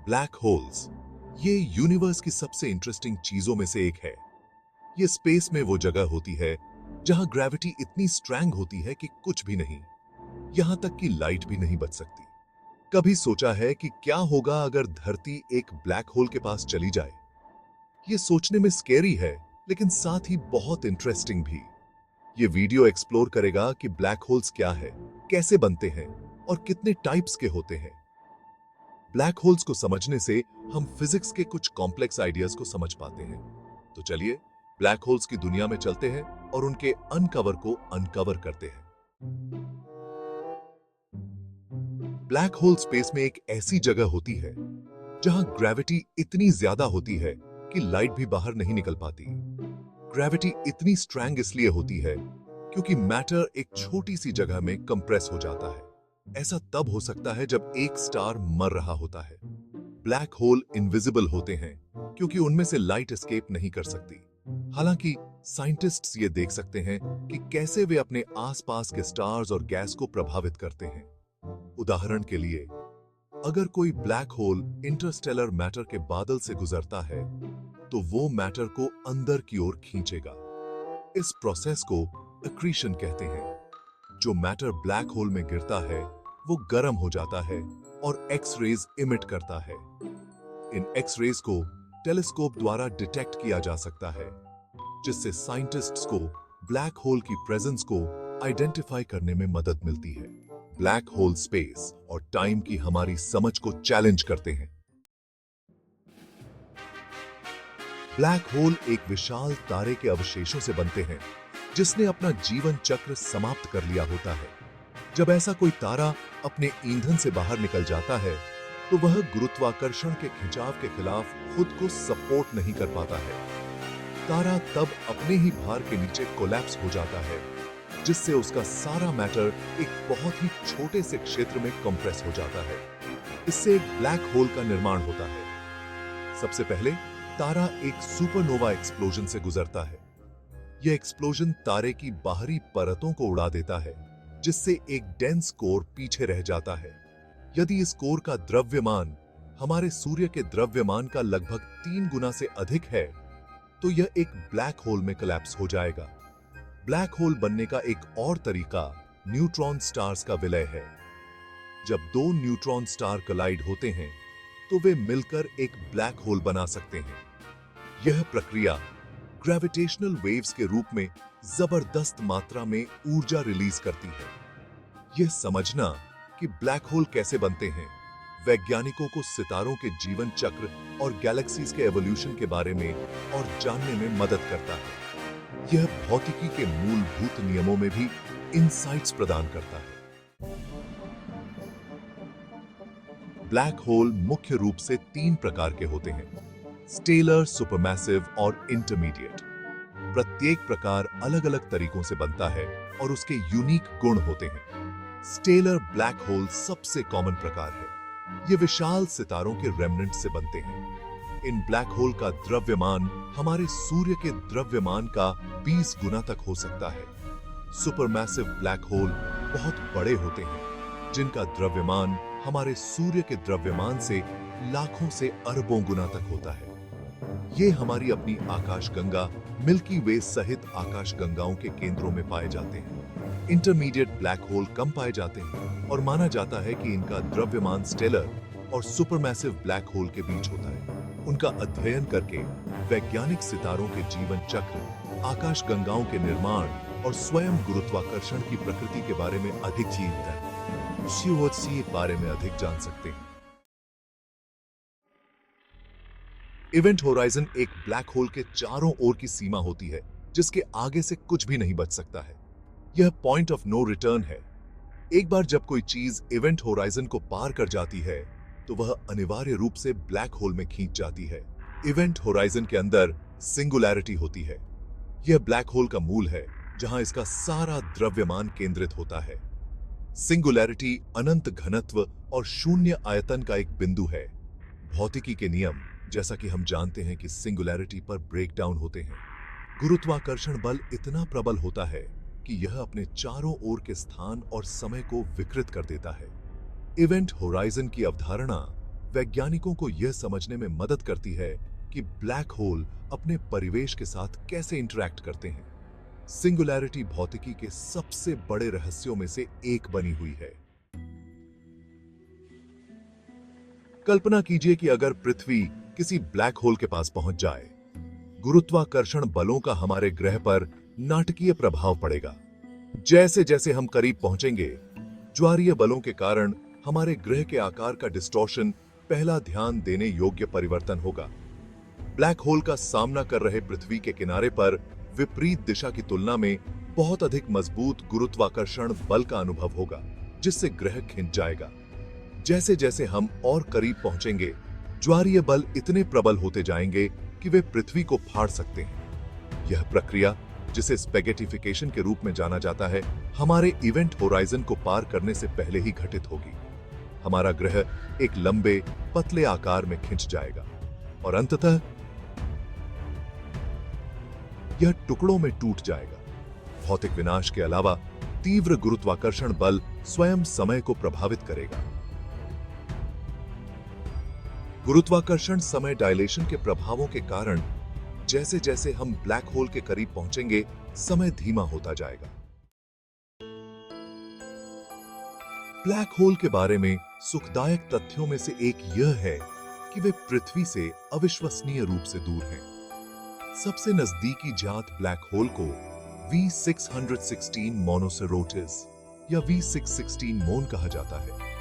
Black holes ये universe की सबसे इंटरेस्टिंग चीजों में से एक है। ये स्पेस में वो जगह होती है जहां ग्रेविटी इतनी स्ट्रॉन्ग होती है कि कुछ भी नहीं, यहां तक कि लाइट भी नहीं बच सकती। कभी सोचा है कि क्या होगा अगर धरती एक ब्लैक होल के पास चली जाए? ये सोचने में स्केरी है, लेकिन साथ ही बहुत इंटरेस्टिंग भी। ये वीडियो एक्सप्लोर करेगा कि ब्लैक होल्स क्या है, कैसे बनते हैं और कितने टाइप्स के होते हैं। ब्लैक होल्स को समझने से हम फिजिक्स के कुछ कॉम्प्लेक्स आइडियाज को समझ पाते हैं। तो चलिए ब्लैक होल्स की दुनिया में चलते हैं और उनके अनकवर को अनकवर करते हैं। ब्लैक होल स्पेस में एक ऐसी जगह होती है जहां ग्रेविटी इतनी ज्यादा होती है कि लाइट भी बाहर नहीं निकल पाती। ग्रेविटी इतनी स्ट्रॉन्ग इसलिए होती है क्योंकि मैटर एक छोटी सी जगह में कंप्रेस हो जाता है। ऐसा तब हो सकता है जब एक स्टार मर रहा होता है। ब्लैक होल इनविजिबल होते हैं क्योंकि उनमें से लाइट एस्केप नहीं कर सकती। हालांकि साइंटिस्ट्स ये देख सकते हैं कि कैसे वे अपने आसपास के स्टार्स और गैस को प्रभावित करते हैं। उदाहरण के लिए, अगर कोई ब्लैक होल इंटरस्टेलर मैटर के बादल से गुजरता है तो वो मैटर को अंदर की ओर खींचेगा। इस प्रोसेस को एक्रीशन कहते हैं। जो मैटर ब्लैक होल में गिरता है वो गर्म हो जाता है और एक्स रेज इमिट करता है। इन एक्स रेज को टेलीस्कोप द्वारा डिटेक्ट किया जा सकता है, जिससे साइंटिस्ट्स को ब्लैक होल की प्रेजेंस को आइडेंटिफाई करने में मदद मिलती है। ब्लैक होल स्पेस और टाइम की हमारी समझ को चैलेंज करते हैं। ब्लैक होल एक विशाल तारे के अवशेषों से बनते हैं जिसने अपना जीवन चक्र समाप्त कर लिया होता है। जब ऐसा कोई तारा अपने ईंधन से बाहर निकल जाता है तो वह गुरुत्वाकर्षण के खिंचाव के खिलाफ खुद को सपोर्ट नहीं कर पाता है। तारा तब अपने ही भार के नीचे कोलैप्स हो जाता है, जिससे उसका सारा मैटर एक बहुत ही छोटे से क्षेत्र में कंप्रेस हो जाता है। इससे एक ब्लैक होल का निर्माण होता है। सबसे पहले तारा एक सुपरनोवा एक्सप्लोजन से गुजरता है। यह एक्सप्लोजन तारे की बाहरी परतों को उड़ा देता है, जिससे एक डेंस कोर पीछे रह जाता है। यदि इस कोर का द्रव्यमान हमारे सूर्य के द्रव्यमान का लगभग 3 गुना से अधिक है तो यह एक ब्लैक होल में कोलैप्स हो जाएगा। ब्लैक होल बनने का एक और तरीका न्यूट्रॉन स्टार्स का विलय है। जब दो न्यूट्रॉन स्टार कोलाइड होते हैं तो वे मिलकर एक ब्लैक होल बना सकते हैं। यह प्रक्रिया ग्रेविटेशनल वेव्स के रूप में जबरदस्त मात्रा में ऊर्जा रिलीज करती है। यह समझना कि ब्लैक होल कैसे बनते हैं वैज्ञानिकों को सितारों के जीवन चक्र और गैलेक्सीज के एवोल्यूशन के बारे में और जानने में मदद करता है। यह भौतिकी के मूलभूत नियमों में भी इनसाइट्स प्रदान करता है। ब्लैक होल मुख्य रूप से 3 प्रकार के होते हैं: स्टेलर, सुपरमैसिव और इंटरमीडिएट। प्रत्येक प्रकार अलग अलग तरीकों से बनता है और उसके यूनिक गुण होते हैं। स्टेलर ब्लैक होल सबसे कॉमन प्रकार है। ये विशाल सितारों के रेमनेंट से बनते हैं। इन ब्लैक होल का द्रव्यमान हमारे सूर्य के द्रव्यमान का 20 गुना तक हो सकता है। सुपरमैसिव ब्लैक होल बहुत बड़े होते हैं, जिनका द्रव्यमान हमारे सूर्य के द्रव्यमान से लाखों से अरबों गुना तक होता है। ये हमारी अपनी आकाशगंगा मिल्की वे सहित आकाशगंगाओं के केंद्रों में पाए जाते हैं। इंटरमीडिएट ब्लैक होल कम पाए जाते हैं और माना जाता है कि इनका द्रव्यमान स्टेलर और सुपरमैसिव ब्लैक होल के बीच होता है। उनका अध्ययन करके वैज्ञानिक सितारों के जीवन चक्र, आकाशगंगाओं के निर्माण और स्वयं गुरुत्वाकर्षण की प्रकृति के बारे में अधिक बारे में अधिक जान सकते हैं। इवेंट होराइजन एक ब्लैक होल के चारों ओर की सीमा होती है, जिसके आगे से कुछ भी नहीं बच सकता है। यह पॉइंट ऑफ नो रिटर्न है। एक बार जब कोई चीज इवेंट होराइजन को पार कर जाती है तो वह अनिवार्य रूप से ब्लैक होल में खींच जाती है। इवेंट होराइजन के अंदर सिंगुलैरिटी होती है। यह ब्लैक होल का मूल है, जहां इसका सारा द्रव्यमान केंद्रित होता है। सिंगुलैरिटी अनंत घनत्व और शून्य आयतन का एक बिंदु है। भौतिकी के नियम, जैसा कि हम जानते हैं कि सिंगुलैरिटी पर ब्रेकडाउन होते हैं। गुरुत्वाकर्षण बल इतना प्रबल होता है कि यह अपने चारों ओर के स्थान और समय को विकृत कर देता है। इवेंट होराइजन की अवधारणा वैज्ञानिकों को यह समझने में मदद करती है कि ब्लैक होल अपने परिवेश के साथ कैसे इंटरैक्ट करते हैं। सिंगुलैरिटी भौतिकी के सबसे बड़े रहस्यों में से एक बनी हुई है। कल्पना कीजिए कि अगर पृथ्वी किसी ब्लैक होल के पास पहुंच जाए, गुरुत्वाकर्षण बलों का हमारे ग्रह पर नाटकीय प्रभाव पड़ेगा। जैसे जैसे हम करीब पहुंचेंगे, ज्वारीय बलों के कारण हमारे ग्रह के आकार का डिस्टॉर्शन पहला ध्यान देने योग्य परिवर्तन होगा। ब्लैक होल का सामना कर रहे पृथ्वी के किनारे पर विपरीत दिशा की तुलना में बहुत अधिक मजबूत गुरुत्वाकर्षण बल का अनुभव होगा, जिससे ग्रह खिंच जाएगा। जैसे जैसे हम और करीब पहुंचेंगे, ज्वारीय बल इतने प्रबल होते जाएंगे कि वे पृथ्वी को फाड़ सकते हैं। यह प्रक्रिया, जिसे स्पेगेटिफिकेशन के रूप में जाना जाता है, हमारे इवेंट होराइजन को पार करने से पहले ही घटित होगी। हमारा ग्रह एक लंबे, पतले आकार में खिंच जाएगा और अंततः यह टुकड़ों में टूट जाएगा। भौतिक विनाश के अलावा तीव्र गुरुत्वाकर्षण बल स्वयं समय को प्रभावित करेगा। गुरुत्वाकर्षण समय डायलेशन के प्रभावों के कारण जैसे जैसे हम ब्लैक होल के करीब पहुंचेंगे, समय धीमा होता जाएगा। ब्लैक होल के बारे में सुखदायक तथ्यों में से एक यह है कि वे पृथ्वी से अविश्वसनीय रूप से दूर हैं। सबसे नजदीकी ज्ञात ब्लैक होल को V616 मोनोसेरोटिस या V616 मोन कहा जाता है।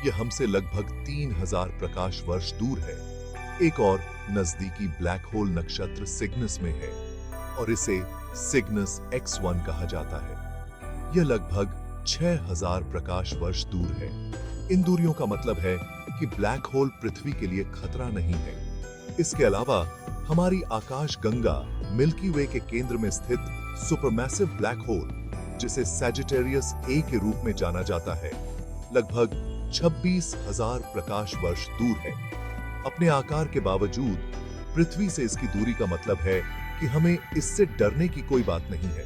यह हमसे लगभग 3000 प्रकाश वर्ष दूर है। एक और नजदीकी ब्लैक होल नक्षत्र सिग्नस में है और इसे सिग्नस X1 कहा जाता है। यह लगभग 6000 प्रकाश वर्ष दूर है। इन दूरियों का मतलब है कि ब्लैक होल पृथ्वी के लिए खतरा नहीं है। इसके अलावा हमारी आकाश गंगा मिल्की वे के केंद्र में स्थित सुपरमैसिव ब्लैक होल, जिसे सैजिटेरियस ए के रूप में जाना जाता है, लगभग 26,000 प्रकाश वर्ष दूर है। अपने आकार के बावजूद पृथ्वी से इसकी दूरी का मतलब है कि हमें इससे डरने की कोई बात नहीं है।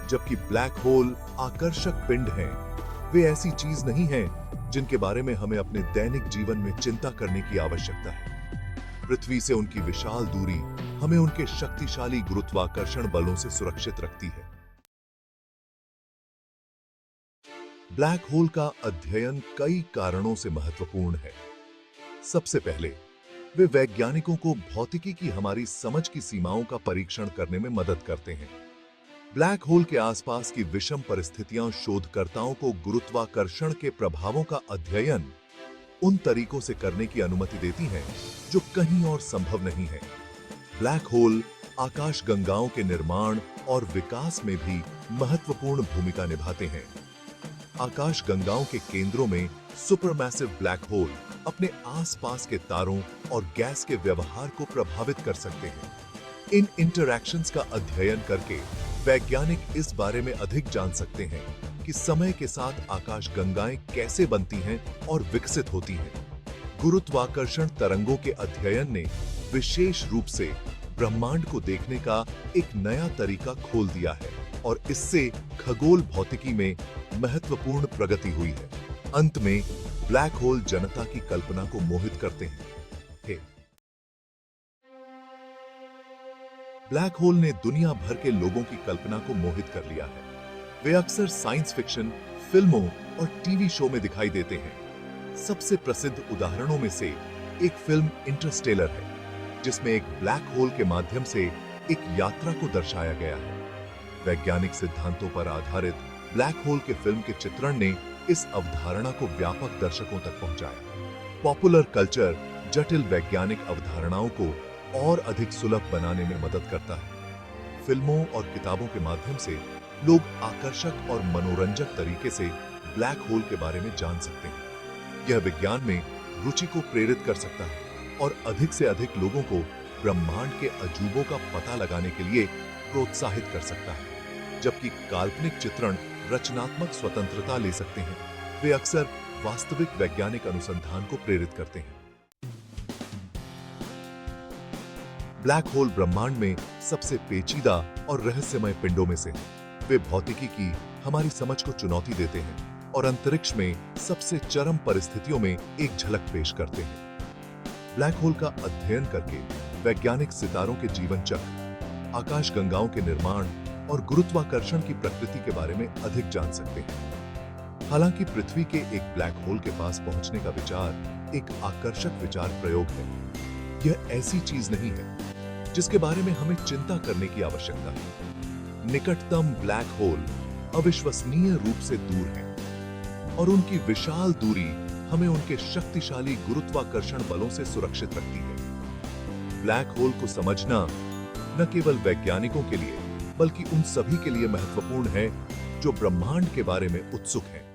जबकि ब्लैक होल आकर्षक पिंड हैं, वे ऐसी चीज नहीं हैं जिनके बारे में हमें अपने दैनिक जीवन में चिंता करने की आवश्यकता है। पृथ्वी से उनकी विशाल दूरी हमें उनके शक्तिशाली गुरुत्वाकर्षण बलों से सुरक्षित रखती है। ब्लैक होल का अध्ययन कई कारणों से महत्वपूर्ण है। सबसे पहले, वे वैज्ञानिकों को भौतिकी की हमारी समझ की सीमाओं का परीक्षण करने में मदद करते हैं। ब्लैक होल के आसपास की विषम परिस्थितियां शोधकर्ताओं को गुरुत्वाकर्षण के प्रभावों का अध्ययन उन तरीकों से करने की अनुमति देती हैं जो कहीं और संभव नहीं है। ब्लैक होल आकाशगंगाओं के निर्माण और विकास में भी महत्वपूर्ण भूमिका निभाते हैं। आकाशगंगाओं के केंद्रों में सुपरमैसिव ब्लैक होल अपने आसपास के तारों और गैस के व्यवहार को प्रभावित कर सकते हैं। इन इंटरैक्शंस का अध्ययन करके वैज्ञानिक इस बारे में अधिक जान सकते हैं कि समय के साथ आकाशगंगाएं कैसे बनती हैं और विकसित होती हैं। गुरुत्वाकर्षण तरंगों के अध्ययन ने विशेष रूप से ब्रह्मांड को देखने का एक नया तरीका खोल दिया है और इससे खगोल भौतिकी में महत्वपूर्ण प्रगति हुई है। अंत में, ब्लैक होल जनता की कल्पना को मोहित करते हैं। ब्लैक होल ने दुनिया भर के लोगों की कल्पना को मोहित कर लिया है। वे अक्सर साइंस फिक्शन फिल्मों और टीवी शो में दिखाई देते हैं। सबसे प्रसिद्ध उदाहरणों में से एक फिल्म इंटरस्टेलर है, जिसमें एक ब्लैक होल के माध्यम से एक यात्रा को दर्शाया गया है। वैज्ञानिक सिद्धांतों पर आधारित ब्लैक होल के फिल्म के चित्रण ने इस अवधारणा को व्यापक दर्शकों तक पहुंचाया। पॉपुलर कल्चर जटिल वैज्ञानिक अवधारणाओं को और अधिक सुलभ बनाने में मदद करता है। फिल्मों और किताबों के माध्यम से लोग आकर्षक और मनोरंजक तरीके से ब्लैक होल के बारे में जान सकते हैं। यह विज्ञान में रुचि को प्रेरित कर सकता है और अधिक से अधिक लोगों को ब्रह्मांड के अजूबों का पता लगाने के लिए प्रोत्साहित कर सकता है। जबकि काल्पनिक चित्रण रचनात्मक स्वतंत्रता ले सकते हैं, वे अक्सर वास्तविक वैज्ञानिक अनुसंधान को प्रेरित करते हैं। ब्लैक होल ब्रह्मांड में सबसे पेचीदा और रहस्यमय पिंडों में से हैं। वे भौतिकी की हमारी समझ को चुनौती देते हैं और अंतरिक्ष में सबसे चरम परिस्थितियों में एक झलक पेश करते हैं। ब्लैक होल का अध्ययन करके वैज्ञानिक सितारों के जीवन चक्र, आकाशगंगाओं के निर्माण और गुरुत्वाकर्षण की प्रकृति के बारे में अधिक जान सकते हैं। हालांकि पृथ्वी के एक ब्लैक होल के पास पहुंचने का विचार एक आकर्षक विचार प्रयोग है। यह ऐसी चीज नहीं है जिसके बारे में हमें चिंता करने की आवश्यकता है। निकटतम ब्लैक होल अविश्वसनीय रूप से दूर है और उनकी विशाल दूरी हमें उनके शक्तिशाली गुरुत्वाकर्षण बलों से सुरक्षित रखती है। ब्लैक होल को समझना न केवल वैज्ञानिकों के लिए बल्कि उन सभी के लिए महत्वपूर्ण है जो ब्रह्मांड के बारे में उत्सुक हैं।